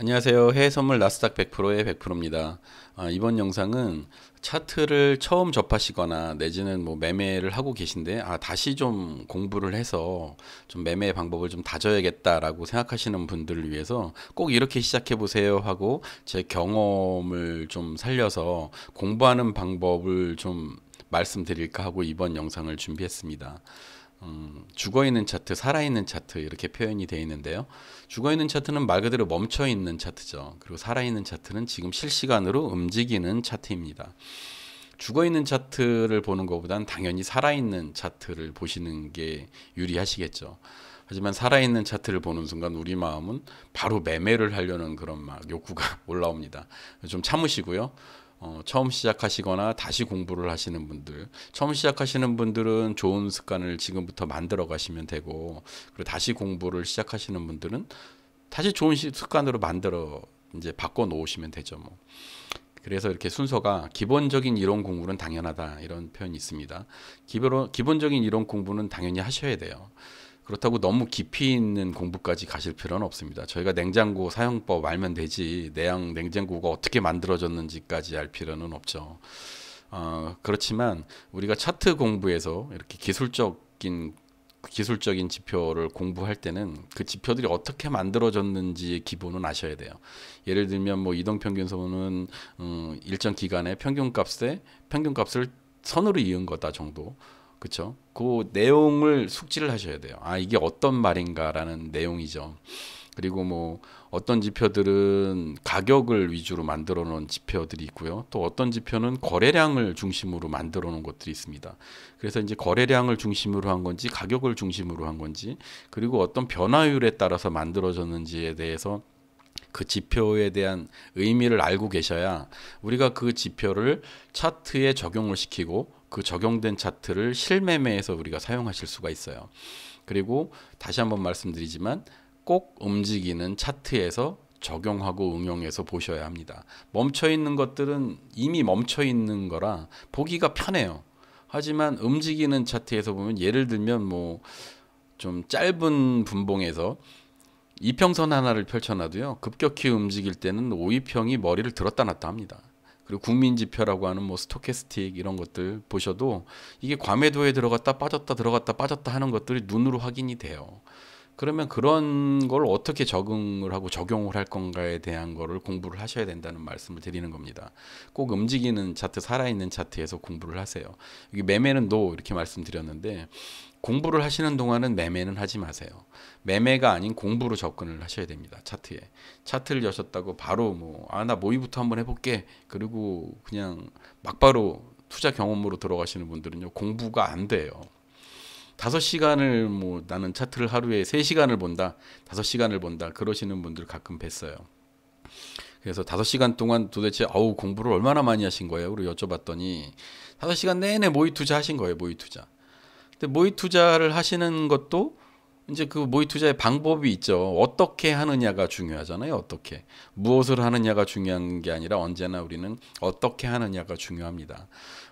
안녕하세요. 해외선물 나스닥 100%의 100%입니다. 이번 영상은 차트를 처음 접하시거나 내지는 뭐 매매를 하고 계신데 다시 좀 공부를 해서 좀 매매 방법을 좀 다져야겠다라고 생각하시는 분들을 위해서 꼭 이렇게 시작해 보세요 하고 제 경험을 좀 살려서 공부하는 방법을 좀 말씀드릴까 하고 이번 영상을 준비했습니다. 죽어있는 차트, 살아있는 차트 이렇게 표현이 되어 있는데요. 죽어있는 차트는 말 그대로 멈춰있는 차트죠. 그리고 살아있는 차트는 지금 실시간으로 움직이는 차트입니다. 죽어있는 차트를 보는 것보단 당연히 살아있는 차트를 보시는 게 유리하시겠죠. 하지만 살아있는 차트를 보는 순간 우리 마음은 바로 매매를 하려는 그런 막 욕구가 올라옵니다. 좀 참으시고요. 처음 시작하시거나 다시 공부를 하시는 분들, 처음 시작하시는 분들은 좋은 습관을 지금부터 만들어 가시면 되고, 그리고 다시 공부를 시작하시는 분들은 다시 좋은 습관으로 만들어 이제 바꿔 놓으시면 되죠, 뭐. 그래서 이렇게 순서가 기본적인 이론 공부는 당연하다 이런 표현이 있습니다. 기본적인 이론 공부는 당연히 하셔야 돼요. 그렇다고 너무 깊이 있는 공부까지 가실 필요는 없습니다. 저희가 냉장고 사용법 알면 되지 내양 냉장고가 어떻게 만들어졌는지까지 알 필요는 없죠. 그렇지만 우리가 차트 공부에서 이렇게 기술적인 지표를 공부할 때는 그 지표들이 어떻게 만들어졌는지의 기본은 아셔야 돼요. 예를 들면 뭐 이동평균선은 일정 기간의 평균값을 선으로 이은 거다 정도. 그쵸? 그 내용을 숙지를 하셔야 돼요. 이게 어떤 말인가라는 내용이죠. 그리고 뭐 어떤 지표들은 가격을 위주로 만들어 놓은 지표들이 있고요. 또 어떤 지표는 거래량을 중심으로 만들어 놓은 것들이 있습니다. 그래서 이제 거래량을 중심으로 한 건지 가격을 중심으로 한 건지 그리고 어떤 변화율에 따라서 만들어졌는지에 대해서 그 지표에 대한 의미를 알고 계셔야 우리가 그 지표를 차트에 적용을 시키고 그 적용된 차트를 실매매에서 우리가 사용하실 수가 있어요. 그리고 다시 한번 말씀드리지만 꼭 움직이는 차트에서 적용하고 응용해서 보셔야 합니다. 멈춰 있는 것들은 이미 멈춰 있는 거라 보기가 편해요. 하지만 움직이는 차트에서 보면 예를 들면 뭐 좀 짧은 분봉에서 이평선 하나를 펼쳐놔도요. 급격히 움직일 때는 오이평이 머리를 들었다 놨다 합니다. 그리고 국민지표라고 하는 뭐 스토캐스틱 이런 것들 보셔도 이게 과매도에 들어갔다 빠졌다 들어갔다 빠졌다 하는 것들이 눈으로 확인이 돼요. 그러면 그런 걸 어떻게 적응을 하고 적용을 할 건가에 대한 거를 공부를 하셔야 된다는 말씀을 드리는 겁니다. 꼭 움직이는 차트, 살아있는 차트에서 공부를 하세요. 여기 매매는 노 이렇게 말씀드렸는데 공부를 하시는 동안은 매매는 하지 마세요. 매매가 아닌 공부로 접근을 하셔야 됩니다. 차트에. 차트를 여셨다고 바로 나 모의부터 한번 해볼게. 그리고 그냥 막바로 투자 경험으로 들어가시는 분들은요. 공부가 안 돼요. 5시간을 나는 차트를 하루에 3시간을 본다. 5시간을 본다. 그러시는 분들 가끔 뵀어요. 그래서 5시간 동안 도대체 공부를 얼마나 많이 하신 거예요? 그리고 여쭤봤더니 5시간 내내 모의 투자 하신 거예요. 모의 투자. 근데 모의 투자를 하시는 것도 이제 그 모의 투자의 방법이 있죠. 어떻게 하느냐가 중요하잖아요. 어떻게. 무엇을 하느냐가 중요한 게 아니라 언제나 우리는 어떻게 하느냐가 중요합니다.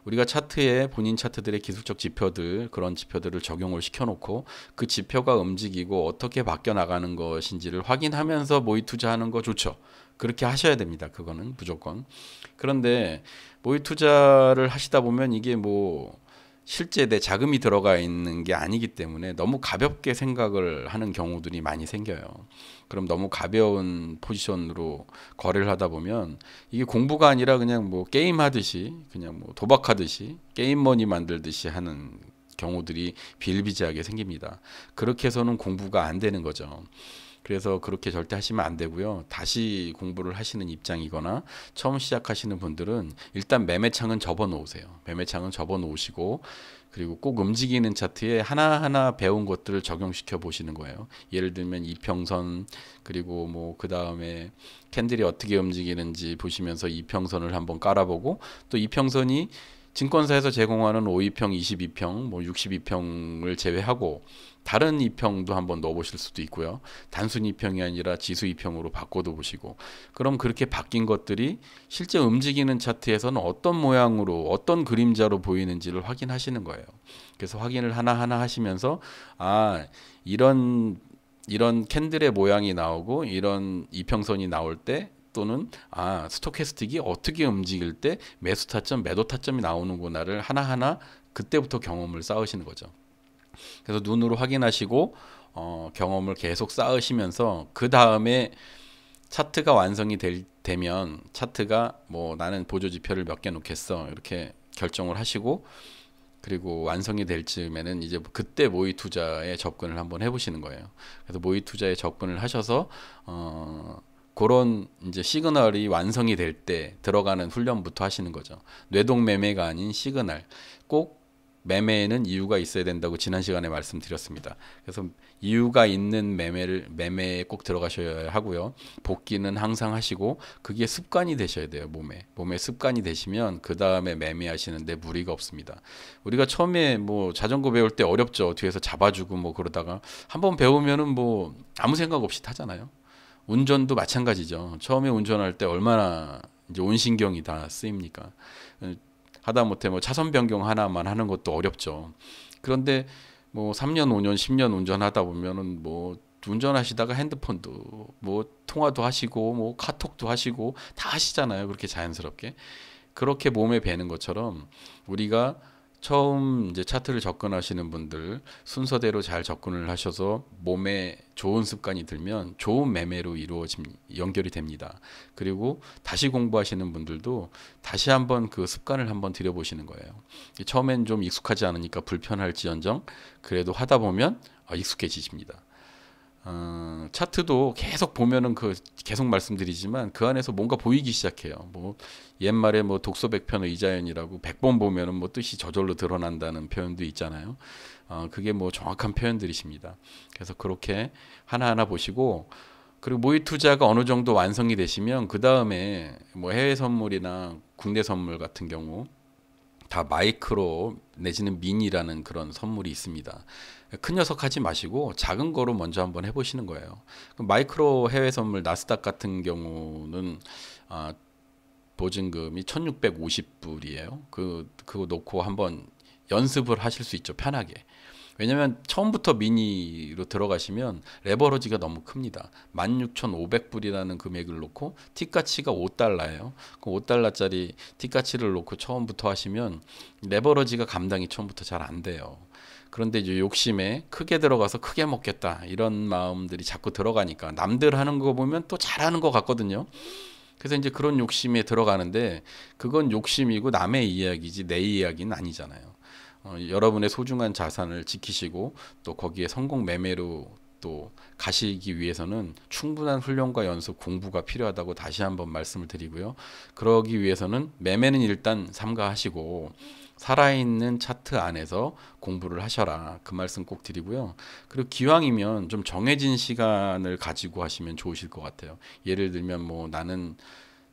우리가 차트에 본인 차트들의 기술적 지표들, 그런 지표들을 적용을 시켜놓고 그 지표가 움직이고 어떻게 바뀌어 나가는 것인지를 확인하면서 모의 투자하는 거 좋죠. 그렇게 하셔야 됩니다. 그거는 무조건. 그런데 모의 투자를 하시다 보면 이게 실제 내 자금이 들어가 있는 게 아니기 때문에 너무 가볍게 생각을 하는 경우들이 많이 생겨요. 그럼 너무 가벼운 포지션으로 거래를 하다 보면 이게 공부가 아니라 그냥 게임 하듯이 그냥 도박하듯이 게임 머니 만들듯이 하는 경우들이 비일비재하게 생깁니다. 그렇게 해서는 공부가 안 되는 거죠. 그래서 그렇게 절대 하시면 안 되고요. 다시 공부를 하시는 입장이거나 처음 시작하시는 분들은 일단 매매창은 접어 놓으세요. 매매창은 접어 놓으시고 그리고 꼭 움직이는 차트에 하나하나 배운 것들을 적용시켜 보시는 거예요. 예를 들면 이평선 그리고 그 다음에 캔들이 어떻게 움직이는지 보시면서 이평선을 한번 깔아보고 또 이평선이 증권사에서 제공하는 5이평, 22평, 62평을 제외하고 다른 이평도 한번 넣어보실 수도 있고요. 단순 이평이 아니라 지수 이평으로 바꿔도 보시고 그럼 그렇게 바뀐 것들이 실제 움직이는 차트에서는 어떤 모양으로 어떤 그림자로 보이는지를 확인하시는 거예요. 그래서 확인을 하나하나 하시면서 이런 이런 캔들의 모양이 나오고 이런 이평선이 나올 때 또는 스토캐스틱이 어떻게 움직일 때 매수 타점, 매도 타점이 나오는구나를 하나하나 그때부터 경험을 쌓으시는 거죠. 그래서 눈으로 확인하시고 경험을 계속 쌓으시면서 그 다음에 차트가 완성이 되면 차트가 뭐 나는 보조 지표를 몇 개 놓겠어 이렇게 결정을 하시고 그리고 완성이 될 즈음에는 이제 그때 모의 투자에 접근을 한번 해보시는 거예요. 그래서 모의 투자에 접근을 하셔서 그런 이제 시그널이 완성이 될 때 들어가는 훈련부터 하시는 거죠. 뇌동 매매가 아닌 시그널. 꼭 매매에는 이유가 있어야 된다고 지난 시간에 말씀드렸습니다. 그래서 이유가 있는 매매에 꼭 들어가셔야 하고요. 복귀는 항상 하시고 그게 습관이 되셔야 돼요. 몸에 습관이 되시면 그 다음에 매매하시는데 무리가 없습니다. 우리가 처음에 뭐 자전거 배울 때 어렵죠. 뒤에서 잡아주고 뭐 그러다가 한번 배우면은 뭐 아무 생각 없이 타잖아요. 운전도 마찬가지죠. 처음에 운전할 때 얼마나 이제 온신경이 다 쓰입니까? 하다못해 뭐 차선 변경 하나만 하는 것도 어렵죠. 그런데 뭐 3년, 5년, 10년 운전하다 보면은 뭐 운전하시다가 핸드폰도 뭐 통화도 하시고 뭐 카톡도 하시고 다 하시잖아요. 그렇게 자연스럽게. 그렇게 몸에 배는 것처럼 우리가 처음 이제 차트를 접근하시는 분들 순서대로 잘 접근을 하셔서 몸에 좋은 습관이 들면 좋은 매매로 연결이 됩니다. 그리고 다시 공부하시는 분들도 다시 한번 그 습관을 한번 들여보시는 거예요. 처음엔 좀 익숙하지 않으니까 불편할지언정 그래도 하다 보면 익숙해지십니다. 차트도 계속 보면은 계속 말씀드리지만 그 안에서 뭔가 보이기 시작해요. 뭐 옛말에 뭐 독서백편의 이자연이라고 100번 보면은 뭐 뜻이 저절로 드러난다는 표현도 있잖아요. 그게 뭐 정확한 표현들이십니다. 그래서 그렇게 하나하나 보시고 그리고 모의 투자가 어느 정도 완성이 되시면 그 다음에 뭐 해외 선물이나 국내 선물 같은 경우 다 마이크로 내지는 미니라는 그런 선물이 있습니다. 큰 녀석 하지 마시고 작은 거로 먼저 한번 해보시는 거예요. 마이크로 해외 선물 나스닥 같은 경우는 보증금이 1,650불이에요. 그거 놓고 한번 연습을 하실 수 있죠. 편하게. 왜냐면 처음부터 미니로 들어가시면 레버러지가 너무 큽니다. 16,500불이라는 금액을 놓고 티가치가 5달러예요. 그 5달러짜리 티가치를 놓고 처음부터 하시면 레버러지가 감당이 처음부터 잘 안 돼요. 그런데 이제 욕심에 크게 들어가서 크게 먹겠다 이런 마음들이 자꾸 들어가니까 남들 하는 거 보면 또 잘하는 것 같거든요. 그래서 이제 그런 욕심에 들어가는데 그건 욕심이고 남의 이야기지 내 이야기는 아니잖아요. 여러분의 소중한 자산을 지키시고 또 거기에 성공 매매로 또 가시기 위해서는 충분한 훈련과 연습 공부가 필요하다고 다시 한번 말씀을 드리고요. 그러기 위해서는 매매는 일단 삼가하시고 살아있는 차트 안에서 공부를 하셔라. 그 말씀 꼭 드리고요. 그리고 기왕이면 좀 정해진 시간을 가지고 하시면 좋으실 것 같아요. 예를 들면 뭐 나는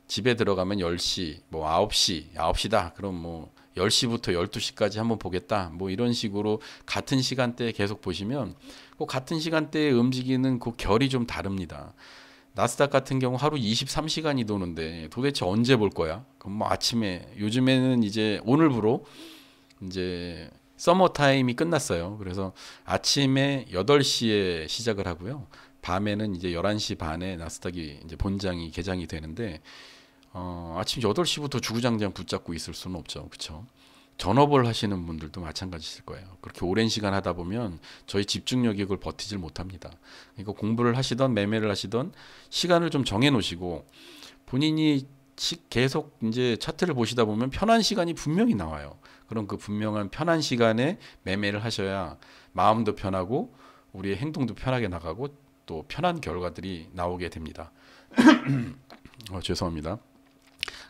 집에 들어가면 10시, 뭐 9시다. 그럼 뭐 10시부터 12시까지 한번 보겠다. 뭐 이런 식으로 같은 시간대에 계속 보시면 그 같은 시간대에 움직이는 그 결이 좀 다릅니다. 나스닥 같은 경우 하루 23시간이 도는데 도대체 언제 볼 거야? 그럼 뭐 아침에 요즘에는 이제 오늘부로 이제 서머 타임이 끝났어요. 그래서 아침에 8시에 시작을 하고요. 밤에는 이제 11시 반에 나스닥이 이제 본장이 개장이 되는데 아침 8시부터 주구장창 붙잡고 있을 수는 없죠. 그렇죠? 전업을 하시는 분들도 마찬가지일 거예요. 그렇게 오랜 시간 하다 보면 저희 집중력이 그걸 버티질 못합니다. 그러니까 공부를 하시던 매매를 하시던 시간을 좀 정해 놓으시고 본인이 계속 이제 차트를 보시다 보면 편한 시간이 분명히 나와요. 그럼 그 분명한 편한 시간에 매매를 하셔야 마음도 편하고 우리의 행동도 편하게 나가고 또 편한 결과들이 나오게 됩니다. 죄송합니다.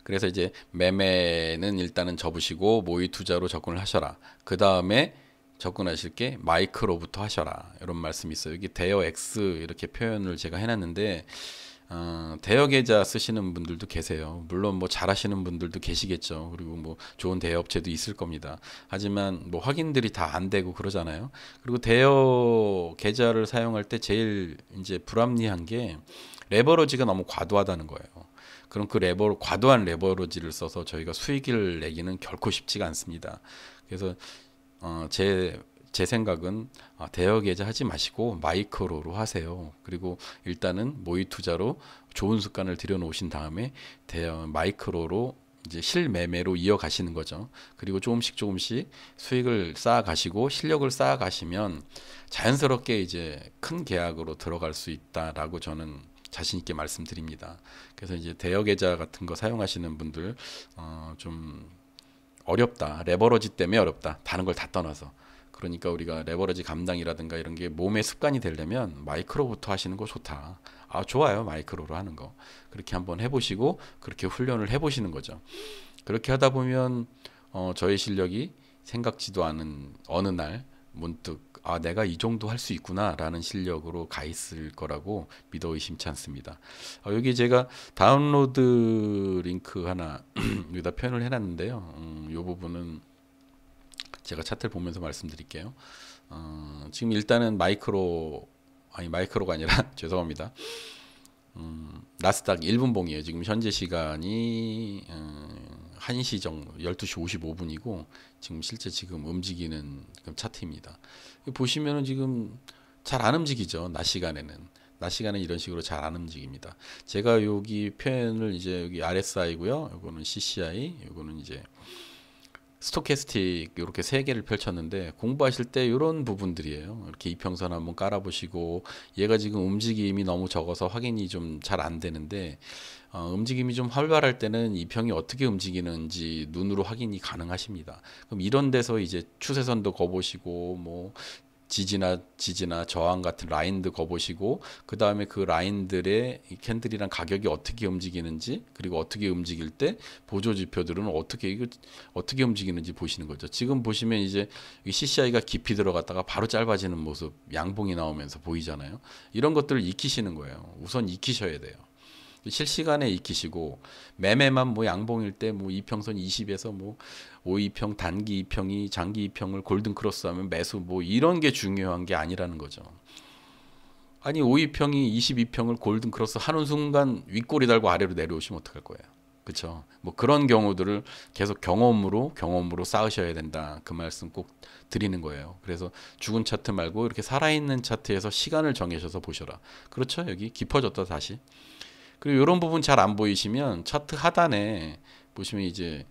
그래서 이제 매매는 일단은 접으시고 모의 투자로 접근을 하셔라. 그 다음에 접근하실 게 마이크로부터 하셔라. 이런 말씀이 있어요. 여기 대여 X 이렇게 표현을 제가 해놨는데 대여 계좌 쓰시는 분들도 계세요. 물론 뭐 잘하시는 분들도 계시겠죠. 그리고 뭐 좋은 대여 업체도 있을 겁니다. 하지만 뭐 확인들이 다 안 되고 그러잖아요. 그리고 대여 계좌를 사용할 때 제일 이제 불합리한 게 레버러지가 너무 과도하다는 거예요. 그럼 그 과도한 레버러지를 써서 저희가 수익을 내기는 결코 쉽지가 않습니다. 그래서 제 제 생각은 대여 계좌 하지 마시고 마이크로로 하세요. 그리고 일단은 모의 투자로 좋은 습관을 들여놓으신 다음에 대여 마이크로로 이제 실매매로 이어가시는 거죠. 그리고 조금씩 수익을 쌓아가시고 실력을 쌓아가시면 자연스럽게 이제 큰 계약으로 들어갈 수 있다라고 저는 자신 있게 말씀드립니다. 그래서 이제 대여 계좌 같은 거 사용하시는 분들 좀 어렵다. 레버러지 때문에 어렵다. 다른 걸 다 떠나서. 그러니까 우리가 레버러지 감당이라든가 이런 게 몸의 습관이 되려면 마이크로부터 하시는 거 좋다. 좋아요. 마이크로로 하는 거. 그렇게 한번 해보시고 그렇게 훈련을 해보시는 거죠. 그렇게 하다 보면 저의 실력이 생각지도 않은 어느 날 문득 내가 이 정도 할 수 있구나라는 실력으로 가 있을 거라고 믿어 의심치 않습니다. 여기 제가 다운로드 링크 하나 여기다 표현을 해놨는데요. 이 부분은 제가 차트를 보면서 말씀드릴게요. 지금 일단은 마이크로가 아니라 죄송합니다. 나스닥 1분봉이에요. 지금 현재 시간이 1시 정도 12시 55분이고 지금 실제 지금 움직이는 차트입니다. 보시면은 지금 잘 안 움직이죠. 낮 시간에는 이런 식으로 잘 안 움직입니다. 제가 여기 표현을 이제 여기 RSI고요. 요거는 CCI, 요거는 이제 스토캐스틱 이렇게 세 개를 펼쳤는데 공부하실 때 이런 부분들이에요. 이렇게 이평선 한번 깔아보시고 얘가 지금 움직임이 너무 적어서 확인이 좀 잘 안 되는데 움직임이 좀 활발할 때는 이평이 어떻게 움직이는지 눈으로 확인이 가능하십니다. 그럼 이런 데서 이제 추세선도 거보시고 뭐 지지나 저항 같은 라인도 거보시고 그 다음에 그 라인들의 이 캔들이랑 가격이 어떻게 움직이는지 그리고 어떻게 움직일 때 보조 지표들은 어떻게 움직이는지 보시는 거죠. 지금 보시면 이제 CCI가 깊이 들어갔다가 바로 짧아지는 모습 양봉이 나오면서 보이잖아요. 이런 것들을 익히시는 거예요. 우선 익히셔야 돼요. 실시간에 익히시고 매매만 뭐 양봉일 때 뭐 이평선 20에서 뭐 5이평 단기 이평이 장기 이평을 골든 크로스하면 매수 뭐 이런 게 중요한 게 아니라는 거죠. 아니 5이평이 22평을 골든 크로스 하는 순간 윗꼬리 달고 아래로 내려오시면 어떡할 거예요. 그렇죠? 뭐 그런 경우들을 계속 경험으로 쌓으셔야 된다. 그 말씀 꼭 드리는 거예요. 그래서 죽은 차트 말고 이렇게 살아있는 차트에서 시간을 정해셔서 보셔라. 그렇죠? 여기 깊어졌다 다시. 그리고 이런 부분 잘 안 보이시면 차트 하단에 보시면 이제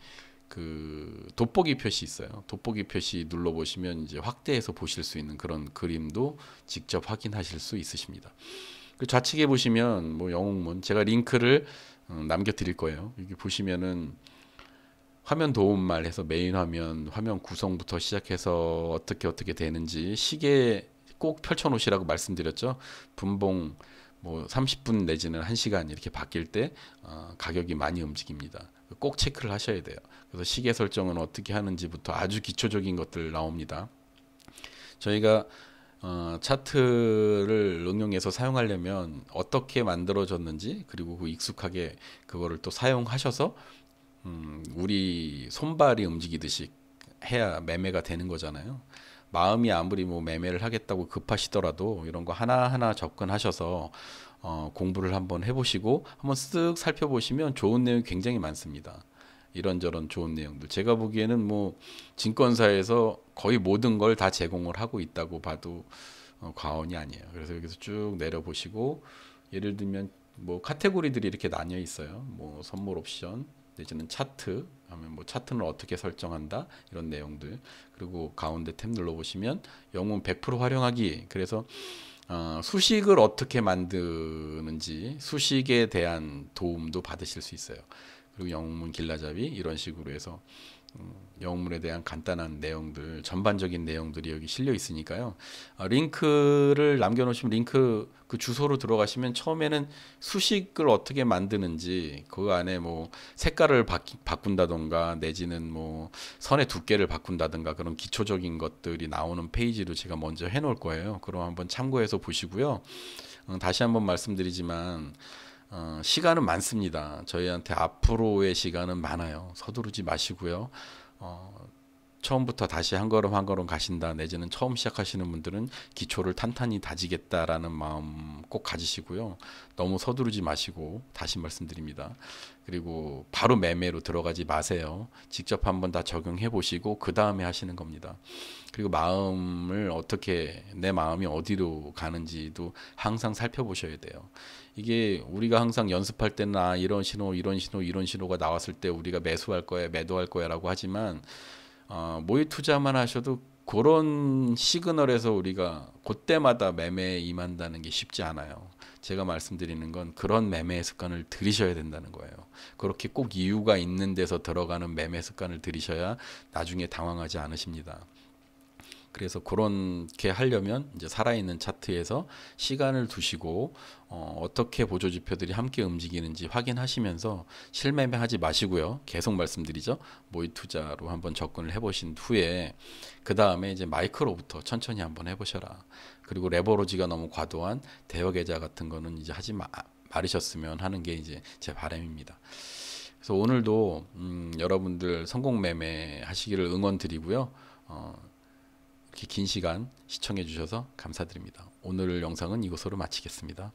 그 돋보기 표시 있어요. 돋보기 표시 눌러 보시면 이제 확대해서 보실 수 있는 그런 그림도 직접 확인하실 수 있으십니다. 그 좌측에 보시면 뭐 영웅문 제가 링크를 남겨 드릴 거예요. 여기 보시면은 화면 도움말 해서 메인 화면 구성부터 시작해서 어떻게 되는지 시계 꼭 펼쳐 놓으시라고 말씀드렸죠. 분봉 뭐 30분 내지는 1시간 이렇게 바뀔 때 가격이 많이 움직입니다. 꼭 체크를 하셔야 돼요. 그래서 시계 설정은 어떻게 하는지부터 아주 기초적인 것들 나옵니다. 저희가 차트를 응용해서 사용하려면 어떻게 만들어졌는지 그리고 그 익숙하게 그거를 또 사용하셔서 우리 손발이 움직이듯이 해야 매매가 되는 거잖아요. 마음이 아무리 뭐 매매를 하겠다고 급하시더라도 이런 거 하나하나 접근하셔서 공부를 한번 해보시고 한번 쓱 살펴보시면 좋은 내용이 굉장히 많습니다. 이런저런 좋은 내용들. 제가 보기에는 뭐 증권사에서 거의 모든 걸 다 제공을 하고 있다고 봐도 과언이 아니에요. 그래서 여기서 쭉 내려보시고 예를 들면 뭐 카테고리들이 이렇게 나뉘어 있어요. 뭐 선물 옵션 내지는 차트 하면 뭐 차트는 어떻게 설정한다 이런 내용들 그리고 가운데 탭 눌러보시면 영문 100% 활용하기 그래서 수식을 어떻게 만드는지 수식에 대한 도움도 받으실 수 있어요. 그리고 영문 길라잡이 이런 식으로 해서 영문에 대한 간단한 내용들 전반적인 내용들이 여기 실려 있으니까요. 링크를 남겨놓으시면 링크 그 주소로 들어가시면 처음에는 수식을 어떻게 만드는지 그 안에 뭐 색깔을 바꾼다던가 내지는 뭐 선의 두께를 바꾼다던가 그런 기초적인 것들이 나오는 페이지로 제가 먼저 해놓을 거예요. 그럼 한번 참고해서 보시고요. 다시 한번 말씀드리지만 시간은 많습니다. 저희한테 앞으로의 시간은 많아요. 서두르지 마시고요. 처음부터 다시 한 걸음 한 걸음 가신다, 내지는 처음 시작하시는 분들은 기초를 탄탄히 다지겠다라는 마음 꼭 가지시고요. 너무 서두르지 마시고, 다시 말씀드립니다. 그리고 바로 매매로 들어가지 마세요. 직접 한번 다 적용해 보시고 그 다음에 하시는 겁니다. 그리고 마음을 어떻게, 내 마음이 어디로 가는지도 항상 살펴보셔야 돼요. 이게 우리가 항상 연습할 때는 이런 신호, 이런 신호, 이런 신호가 나왔을 때 우리가 매수할 거야, 매도할 거야라고 하지만 모의 투자만 하셔도 그런 시그널에서 우리가 그때마다 매매에 임한다는 게 쉽지 않아요. 제가 말씀드리는 건 그런 매매 습관을 들이셔야 된다는 거예요. 그렇게 꼭 이유가 있는 데서 들어가는 매매 습관을 들이셔야 나중에 당황하지 않으십니다. 그래서 그렇게 하려면 이제 살아있는 차트에서 시간을 두시고 어떻게 보조 지표들이 함께 움직이는지 확인하시면서 실매매하지 마시고요. 계속 말씀드리죠. 모의 투자로 한번 접근을 해보신 후에 그 다음에 이제 마이크로부터 천천히 한번 해보셔라. 그리고 레버리지가 너무 과도한 대여 계좌 같은 거는 이제 하지 말으셨으면 하는 게 이제 제 바람입니다. 그래서 오늘도 여러분들 성공 매매 하시기를 응원드리고요. 이렇게 긴 시간 시청해 주셔서 감사드립니다. 오늘 영상은 이것으로 마치겠습니다.